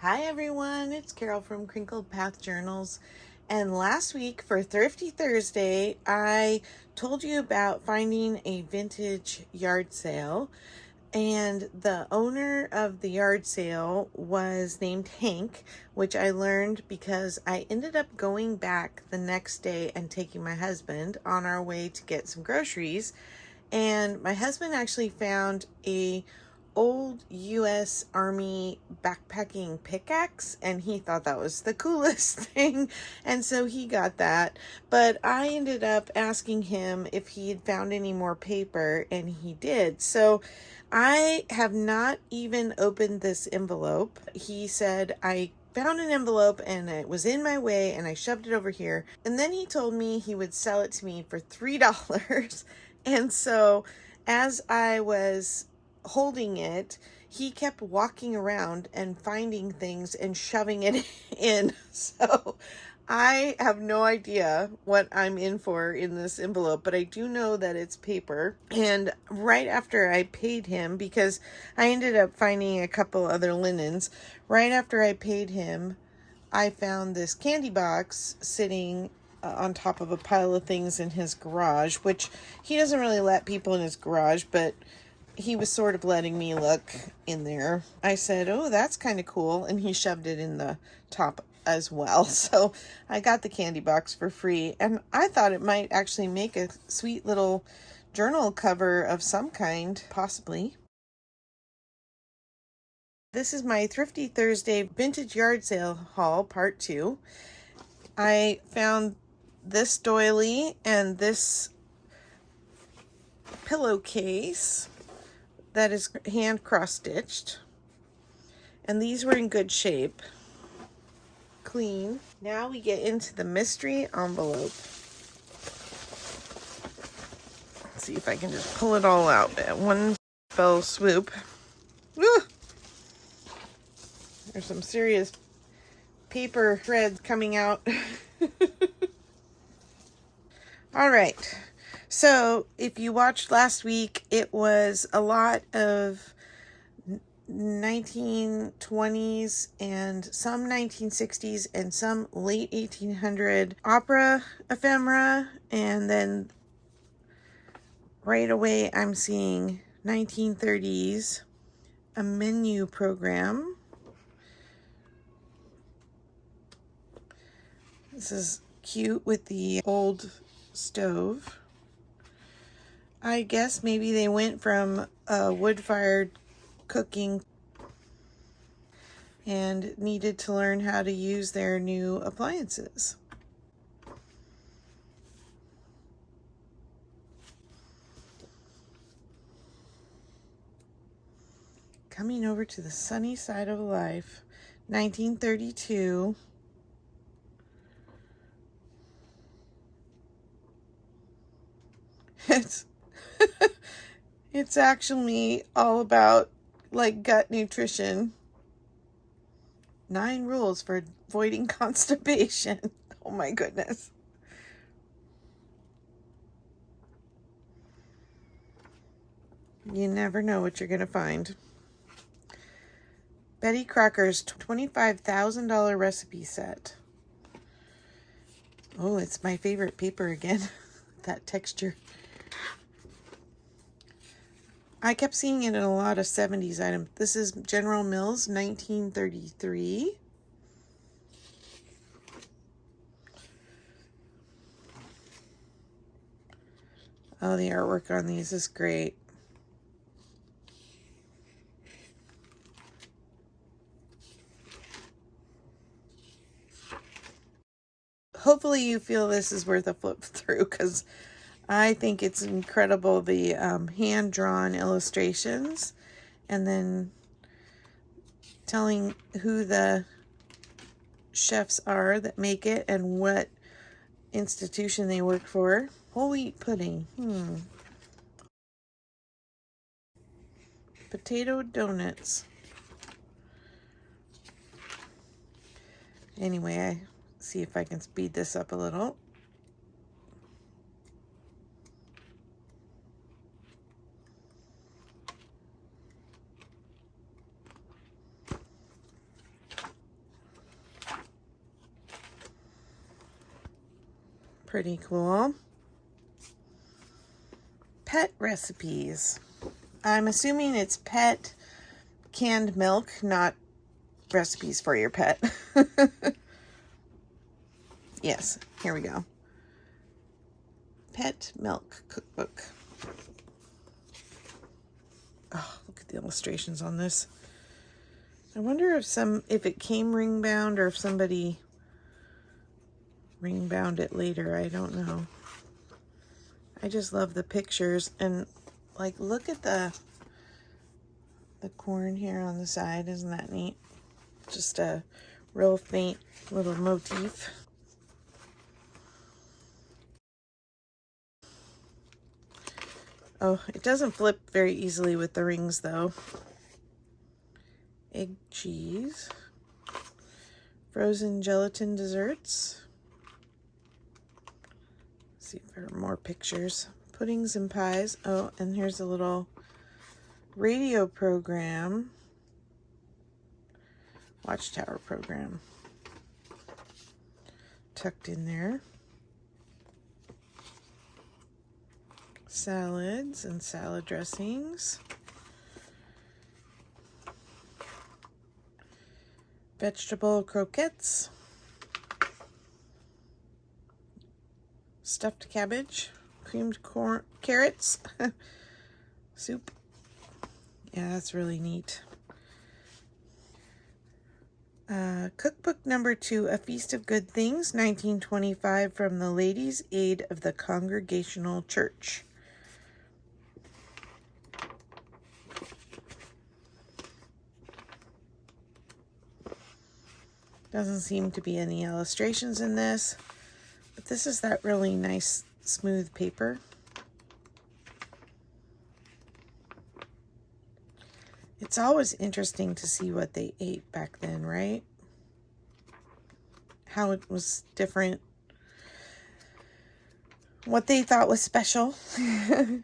Hi everyone, it's Carol from Crinkled Path Journals. And last week for Thrifty Thursday, I told you about finding a vintage yard sale. And the owner of the yard sale was named Hank, which I learned because I ended up going back the next day and taking my husband on our way to get some groceries. And my husband actually found a old U.S. Army backpacking pickaxe, and he thought that was the coolest thing, and so he got that. But I ended up asking him if he had found any more paper, and he did. So I have not even opened this envelope. He said, I found an envelope and it was in my way and I shoved it over here. And then he told me he would sell it to me for $3. And so as I was holding it, he kept walking around and finding things and shoving it in. So I have no idea what I'm in for in this envelope, but I do know that it's paper. And right after I paid him, because I ended up finding a couple other linens, right after I paid him, I found this candy box sitting on top of a pile of things in his garage, which he doesn't really let people in his garage, but he was sort of letting me look in there. I said, oh, that's kind of cool. And he shoved it in the top as well. So I got the candy box for free. And I thought it might actually make a sweet little journal cover of some kind, possibly. This is my Thrifty Thursday Vintage Yard Sale haul, part 2. I found this doily and this pillowcase that is hand cross-stitched. And these were in good shape. Clean. Now we get into the mystery envelope. Let's see if I can just pull it all out at one fell swoop. Woo! There's some serious paper threads coming out. All right. So if you watched last week, it was a lot of 1920s and some 1960s and some late 1800 opera ephemera, and then right away I'm seeing 1930s, a menu program. This is cute with the old stove. I guess maybe they went from wood-fired cooking and needed to learn how to use their new appliances. Coming over to the sunny side of life, 1932. It's actually all about like gut nutrition. 9 rules for avoiding constipation. Oh my goodness. You never know what you're going to find. Betty Crocker's $25,000 recipe set. Oh, it's my favorite paper again. That texture. I kept seeing it in a lot of 70s items. This is General Mills, 1933. Oh, the artwork on these is great. Hopefully you feel this is worth a flip through, because I think it's incredible, the hand-drawn illustrations, and then telling who the chefs are that make it and what institution they work for. Whole wheat pudding. Potato donuts. Anyway, I see if I can speed this up a little. Pretty cool. Pet recipes. I'm assuming it's pet canned milk, not recipes for your pet. Yes, here we go. Pet milk cookbook. Oh, look at the illustrations on this. I wonder if it came ring bound or if somebody ring bound it later. I don't know. I just love the pictures, and like, look at the corn here on the side. Isn't that neat? Just a real faint little motif. Oh, it doesn't flip very easily with the rings though. Egg cheese. Frozen gelatin desserts. Let's see if there are more pictures. Puddings and pies. Oh, and here's a little radio program. Watchtower program. Tucked in there. Salads and salad dressings. Vegetable croquettes. Stuffed cabbage. Creamed carrots. Soup. Yeah, that's really neat. Cookbook number 2, A Feast of Good Things, 1925, from the Ladies' Aid of the Congregational Church. Doesn't seem to be any illustrations in this, but this is that really nice smooth paper. It's always interesting to see what they ate back then, right? How it was different. What they thought was special. The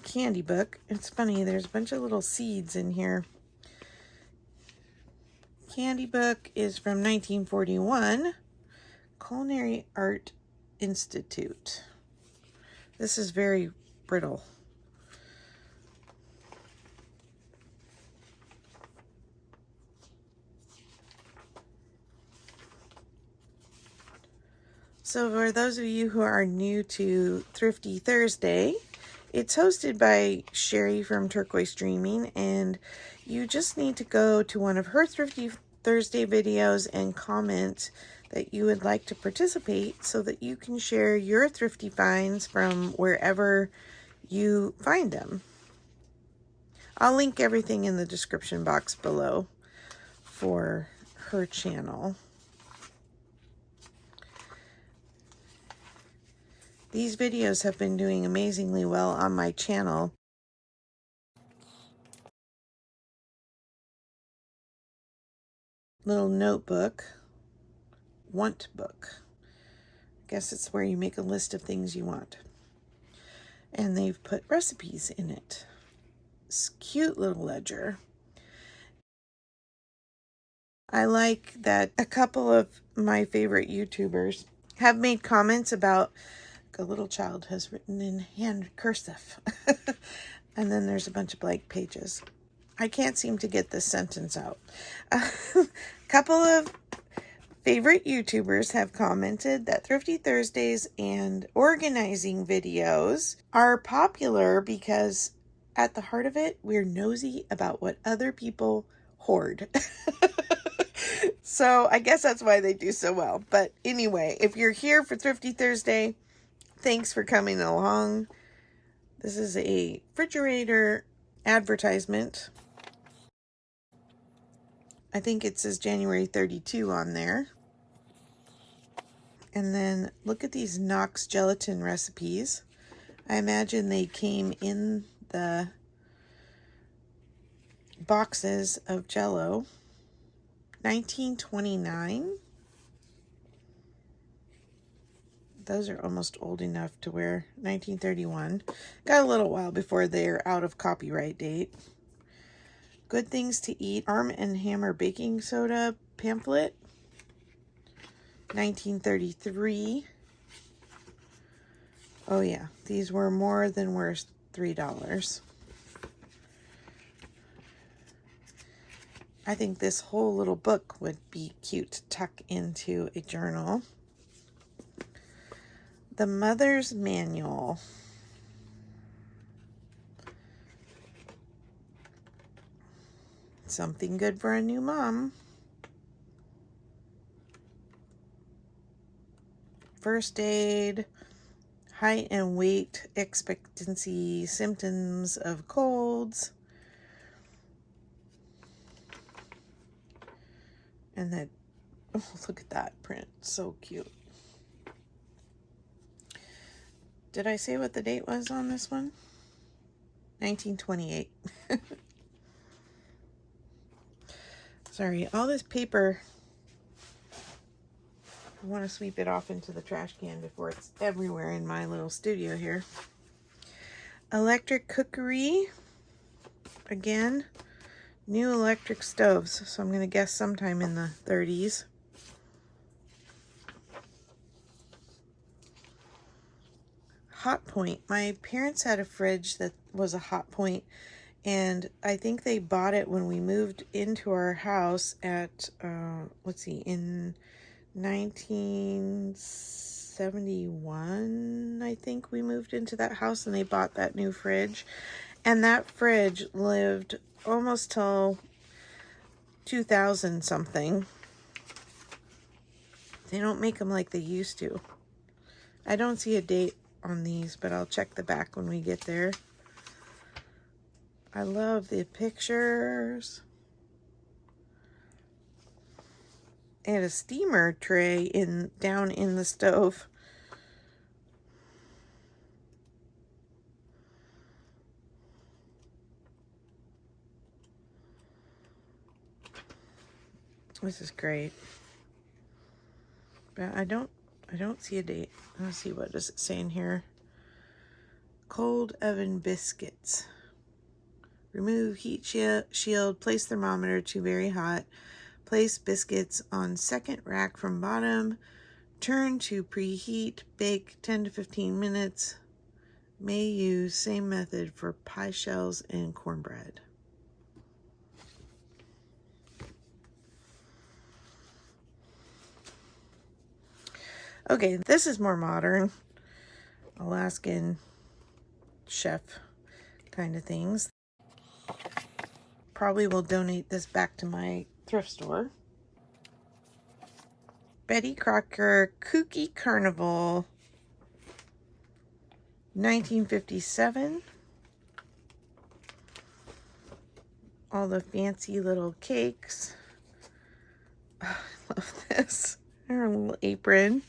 candy book. It's funny, there's a bunch of little seeds in here. Candy book is from 1941. Culinary Art Institute. This is very brittle. So for those of you who are new to Thrifty Thursday, it's hosted by Sherry from Turquoise Dreaming, and you just need to go to one of her Thrifty Thursday videos and comment that you would like to participate so that you can share your thrifty finds from wherever you find them. I'll link everything in the description box below for her channel. These videos have been doing amazingly well on my channel. Little notebook. Want book. I guess it's where you make a list of things you want. And they've put recipes in it. It's a cute little ledger. I like that a couple of my favorite YouTubers have made comments about a little child has written in hand cursive. And then there's a bunch of blank pages. I can't seem to get this sentence out. A couple of favorite YouTubers have commented that Thrifty Thursdays and organizing videos are popular because at the heart of it, we're nosy about what other people hoard. So I guess that's why they do so well. But anyway, if you're here for Thrifty Thursday, thanks for coming along. This is a refrigerator advertisement. I think it says January 32 on there. And then look at these Knox gelatin recipes. I imagine they came in the boxes of Jell-O. 1929. Those are almost old enough to wear. 1931. Got a little while before they're out of copyright date. Good Things to Eat Arm & Hammer Baking Soda pamphlet, 1933. Oh yeah, these were more than worth $3. I think this whole little book would be cute to tuck into a journal. The Mother's Manual. Something good for a new mom. First aid, height and weight expectancy, symptoms of colds. And that, oh, look at that print, so cute. Did I say what the date was on this one? 1928. Sorry, all this paper, I want to sweep it off into the trash can before it's everywhere in my little studio here. Electric cookery. Again, new electric stoves. So I'm going to guess sometime in the 30s. Hot Point. My parents had a fridge that was a Hot Point, and I think they bought it when we moved into our house at, in 1971, I think we moved into that house, and they bought that new fridge. And that fridge lived almost till 2000 something. They don't make them like they used to. I don't see a date on these, but I'll check the back when we get there. I love the pictures. And a steamer tray down in the stove. This is great. But I don't see a date. Let's see, what does it say in here? Cold oven biscuits. Remove heat shield, place thermometer to very hot. Place biscuits on second rack from bottom. Turn to preheat. Bake 10 to 15 minutes. May use same method for pie shells and cornbread. Okay, this is more modern. Alaskan chef kind of things. Probably will donate this back to my thrift store. Betty Crocker Cookie Carnival, 1957. All the fancy little cakes. Oh, I love this. Her little apron.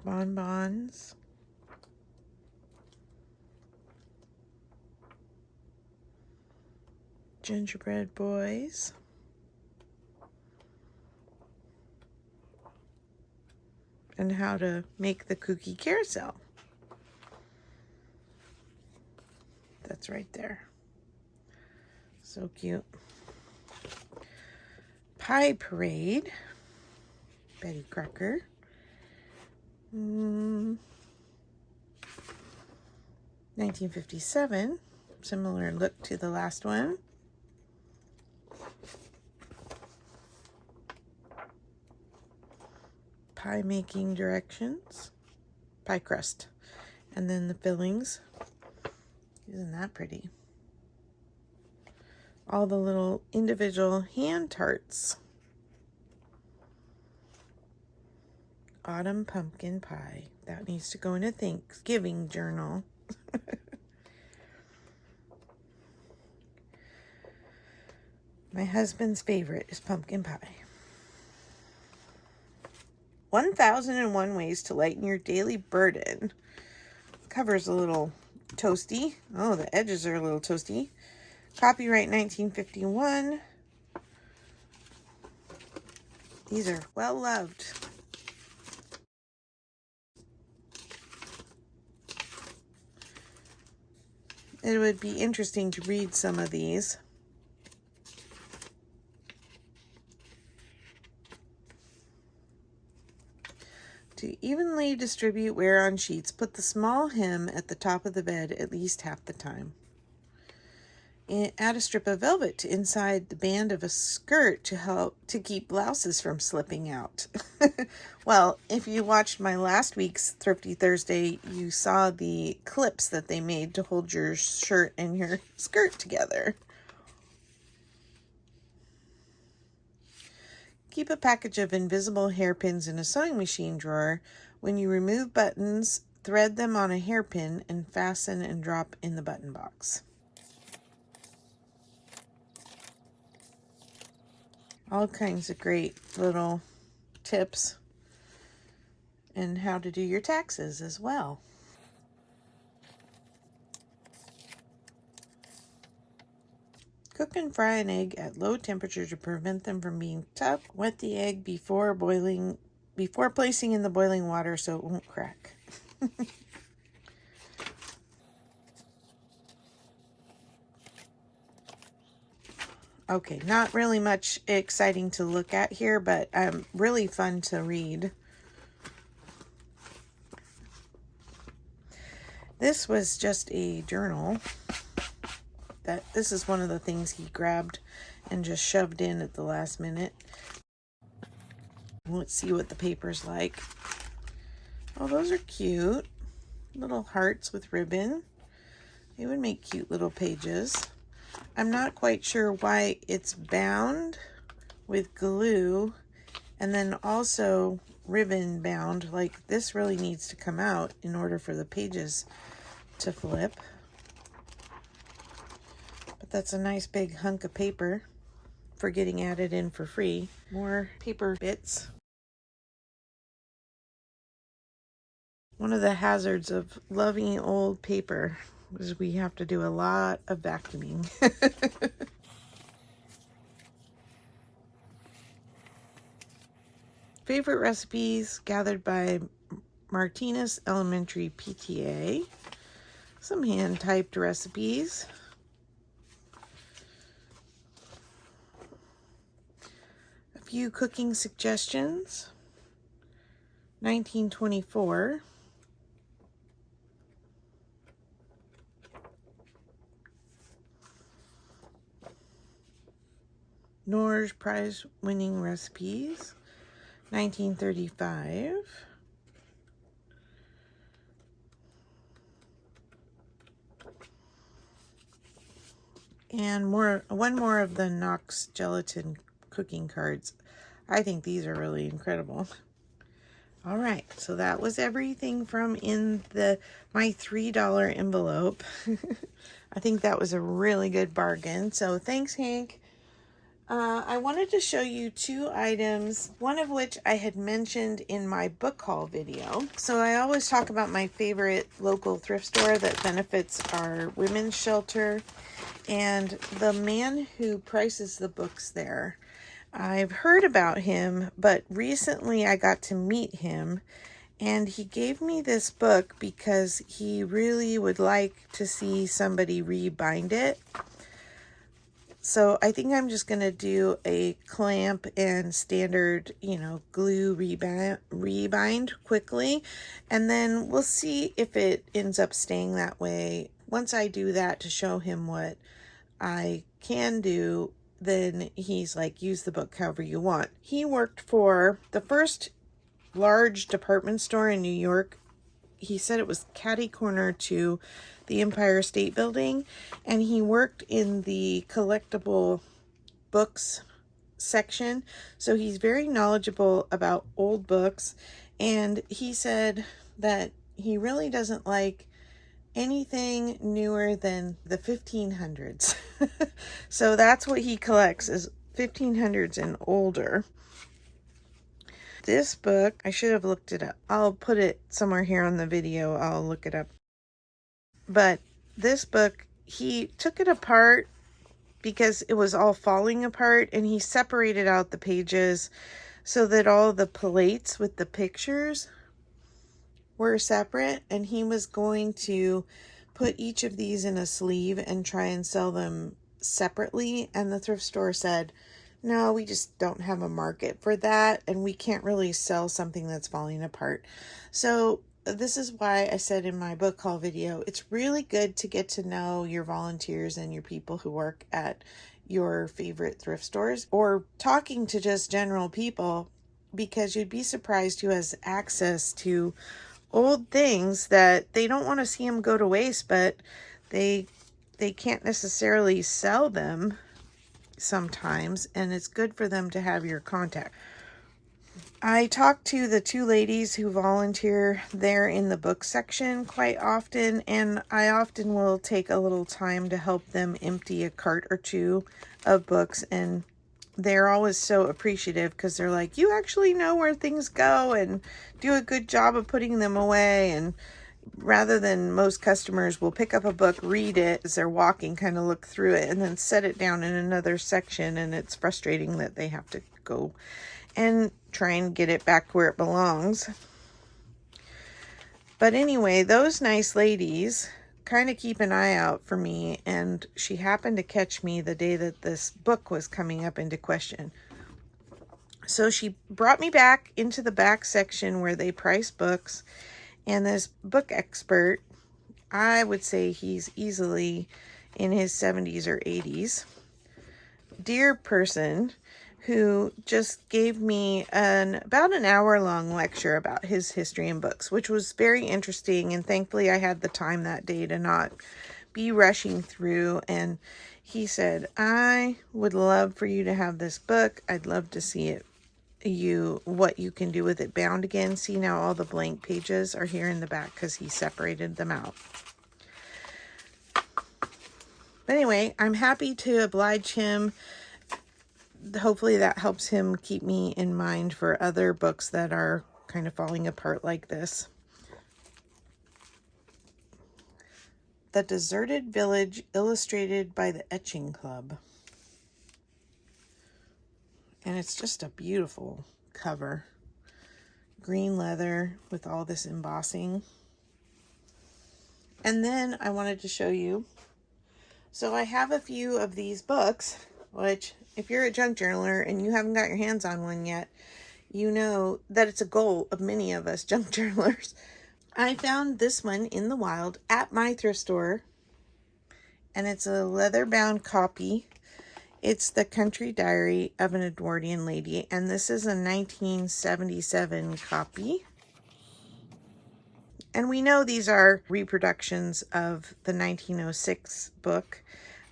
Bonbons. Gingerbread boys. And how to make the cookie carousel. That's right there. So cute. Pie Parade. Betty Crocker. 1957. Similar look to the last one. Pie making directions. Pie crust. And then the fillings. Isn't that pretty? All the little individual hand tarts. Autumn pumpkin pie. That needs to go in a Thanksgiving journal. My husband's favorite is pumpkin pie. 1001 Ways to Lighten Your Daily Burden. Cover's a little toasty. Oh, the edges are a little toasty. Copyright 1951. These are well loved. it would be interesting to read some of these. To evenly distribute wear on sheets, put the small hem at the top of the bed at least half the time. And add a strip of velvet to inside the band of a skirt to help to keep blouses from slipping out. Well, if you watched my last week's Thrifty Thursday, you saw the clips that they made to hold your shirt and your skirt together. Keep a package of invisible hairpins in a sewing machine drawer. When you remove buttons, thread them on a hairpin and fasten and drop in the button box. All kinds of great little tips and how to do your taxes as well. Cook and fry an egg at low temperature to prevent them from being tough. Wet the egg before placing in the boiling water so it won't crack. Okay, not really much exciting to look at here, but really fun to read. This was just a journal. This is one of the things he grabbed and just shoved in at the last minute. Let's see what the paper's like. Oh, those are cute. Little hearts with ribbon. They would make cute little pages. I'm not quite sure why it's bound with glue and then also ribbon bound. Like, this really needs to come out in order for the pages to flip. But that's a nice big hunk of paper for getting added in for free. More paper bits. One of the hazards of loving old paper is we have to do a lot of vacuuming. Favorite recipes gathered by Martinez Elementary PTA. Some hand-typed recipes. A few cooking suggestions. 1924. Norge prize-winning recipes, 1935. And one more of the Knox gelatin cooking cards. I think these are really incredible. All right, so that was everything from in my $3 envelope. I think that was a really good bargain. So thanks, Hank. I wanted to show you two items, one of which I had mentioned in my book haul video. So I always talk about my favorite local thrift store that benefits our women's shelter, and the man who prices the books there. I've heard about him, but recently I got to meet him, and he gave me this book because he really would like to see somebody rebind it. So I think I'm just going to do a clamp and standard, glue rebind quickly. And then we'll see if it ends up staying that way. Once I do that to show him what I can do, then he's like, use the book however you want. He worked for the first large department store in New York. He said it was catty corner to the Empire State Building, and he worked in the collectible books section, so he's very knowledgeable about old books. And he said that he really doesn't like anything newer than the 1500s. So that's what he collects, is 1500s and older. This book, I should have looked it up. I'll put it somewhere here on the video. I'll look it up. But this book, he took it apart because it was all falling apart, and he separated out the pages so that all the plates with the pictures were separate, and he was going to put each of these in a sleeve and try and sell them separately. And the thrift store said, no, we just don't have a market for that, and we can't really sell something that's falling apart. So this is why I said in my book haul video, it's really good to get to know your volunteers and your people who work at your favorite thrift stores, or talking to just general people, because you'd be surprised who has access to old things that they don't want to see them go to waste, but they can't necessarily sell them sometimes, and it's good for them to have your contact. I talk to the two ladies who volunteer there in the book section quite often, and I often will take a little time to help them empty a cart or two of books, and they're always so appreciative because they're like, you actually know where things go and do a good job of putting them away. And rather than most customers will pick up a book, read it as they're walking, kind of look through it, and then set it down in another section, and it's frustrating that they have to go and try and get it back where it belongs. But anyway, those nice ladies kind of keep an eye out for me, and she happened to catch me the day that this book was coming up into question. So she brought me back into the back section where they price books, and this book expert, I would say he's easily in his 70s or 80s, dear person, who just gave me about an hour-long lecture about his history and books, which was very interesting, and thankfully I had the time that day to not be rushing through. And he said, I would love for you to have this book. I'd love to see it, what you can do with it bound again. See, now all the blank pages are here in the back because he separated them out. But anyway, I'm happy to oblige him. Hopefully that helps him keep me in mind for other books that are kind of falling apart like this. The Deserted Village, illustrated by the Etching Club. And it's just a beautiful cover. Green leather with all this embossing. And then I wanted to show you. So I have a few of these books, which if you're a junk journaler and you haven't got your hands on one yet, you know that it's a goal of many of us junk journalers. I found this one in the wild at my thrift store, and it's a leather-bound copy. It's The Country Diary of an Edwardian Lady, and this is a 1977 copy. And we know these are reproductions of the 1906 book,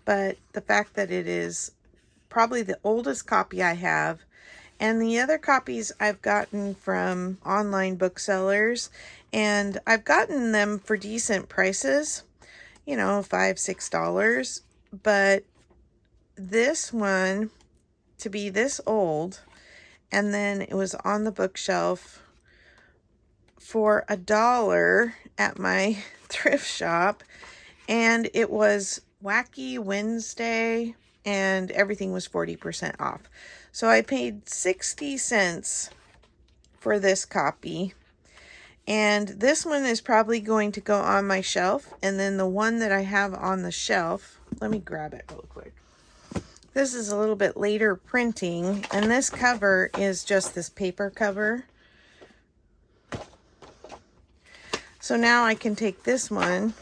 but the fact that it is probably the oldest copy I have, and the other copies I've gotten from online booksellers, and I've gotten them for decent prices, you know, $5, $6, but this one, to be this old, and then it was on the bookshelf for $1 at my thrift shop, and it was Wacky Wednesday, and everything was 40% off. So I paid 60 cents for this copy, and this one is probably going to go on my shelf, and then the one that I have on the shelf, let me grab it real quick. This is a little bit later printing, and this cover is just this paper cover. So now I can take this one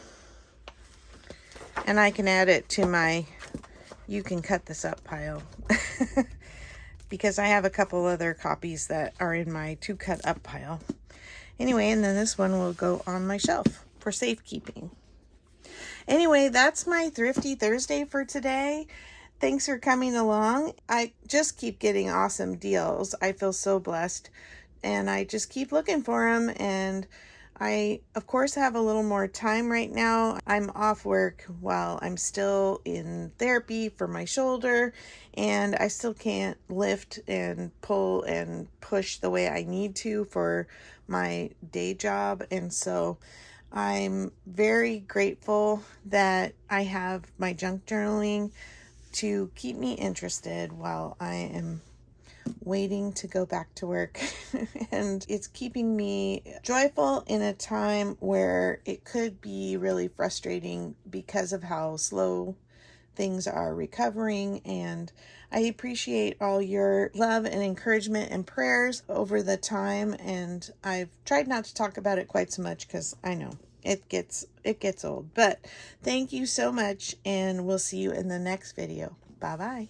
and I can add it to my you can cut this up pile because I have a couple other copies that are in my to cut up pile. Anyway, and then this one will go on my shelf for safekeeping. Anyway, that's my Thrifty Thursday for today. Thanks for coming along. I just keep getting awesome deals. I feel so blessed, and I just keep looking for them. And I, of course, have a little more time right now. I'm off work while I'm still in therapy for my shoulder, and I still can't lift and pull and push the way I need to for my day job. And so I'm very grateful that I have my junk journaling to keep me interested while I am waiting to go back to work. And it's keeping me joyful in a time where it could be really frustrating because of how slow things are recovering. And I appreciate all your love and encouragement and prayers over the time. And I've tried not to talk about it quite so much because I know it gets old. But thank you so much, and we'll see you in the next video. Bye bye.